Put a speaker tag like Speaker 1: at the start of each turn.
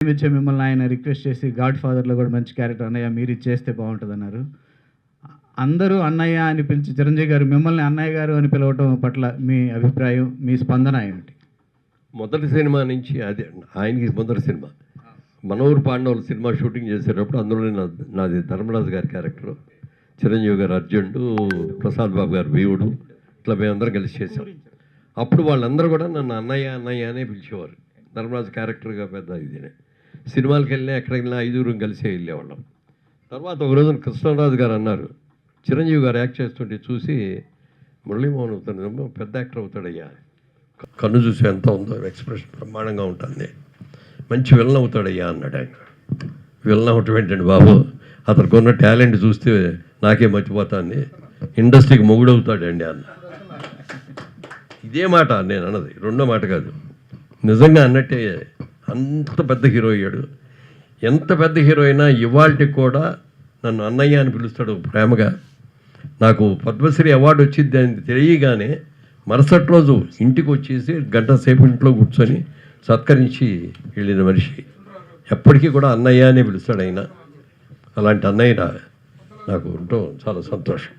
Speaker 1: ఇచ్చే మిమ్మల్ని ఆయన రిక్వెస్ట్ చేసి గాడ్ ఫాదర్లో కూడా మంచి క్యారెక్టర్ అన్నయ్య మీరు ఇచ్చేస్తే బాగుంటుంది అన్నారు. అందరూ అన్నయ్య అని పిలిచి చిరంజీవి గారు మిమ్మల్ని అన్నయ్య గారు అని పిలవటం పట్ల మీ అభిప్రాయం, మీ స్పందన ఏమిటి?
Speaker 2: మొదటి సినిమా నుంచి అదే ఆయనకి మొదటి సినిమా మనోహర్ పాండవులు సినిమా షూటింగ్ చేసేటప్పుడు అందులోనే నాది ధర్మరాజు గారి క్యారెక్టర్, చిరంజీవి గారు అర్జునుడు, ప్రసాద్ బాబు గారు వీవుడు, ఇట్లా మేమందరం కలిసి చేసాం. అప్పుడు వాళ్ళందరూ కూడా నన్ను అన్నయ్య అన్నయ్య అనే పిలిచేవారు. ధర్మరాజు క్యారెక్టర్గా పెద్ద ఇదేనే సినిమాలకు వెళ్ళినా ఎక్కడికి వెళ్ళినా 5 కలిసే వెళ్ళేవాళ్ళం. తర్వాత ఒక రోజున కృష్ణరాజు గారు అన్నారు, చిరంజీవి గారు యాక్ట్ చేస్తుంటే చూసి మురళీమోహన్ అవుతాడు పెద్ద యాక్టర్ అవుతాడయ్యా, కన్ను చూసి ఎంత ఉందో ఎక్స్ప్రెషన్ బ్రహ్మాండంగా ఉంటుంది, మంచి విలన్ అవుతాడయ్యా అన్నాడు ఆయన. విలన్ అవటం ఏంటండి బాబు, అతనికి ఉన్న టాలెంట్ చూస్తే నాకే మర్చిపోతాను, ఇండస్ట్రీకి మొగుడవుతాడండి అన్న. ఇదే మాట నేను అన్నది, రెండో మాట కాదు, నిజంగా అన్నట్టే అంత పెద్ద హీరో అయ్యాడు. ఎంత పెద్ద హీరో అయినా ఇవాళకి కూడా నన్ను అన్నయ్య అని పిలుస్తాడు ప్రేమగా. నాకు పద్మశ్రీ అవార్డు వచ్చింది అని తెలియగానే మరుసటి రోజు ఇంటికి వచ్చేసి గంట సేపు ఇంట్లో కూర్చొని సత్కరించి వెళ్ళిన మనిషి. ఎప్పటికీ కూడా అన్నయ్య అనే పిలుస్తాడు ఆయన. అలాంటి అన్నయ్య నాకు ఉండటం చాలా సంతోషం.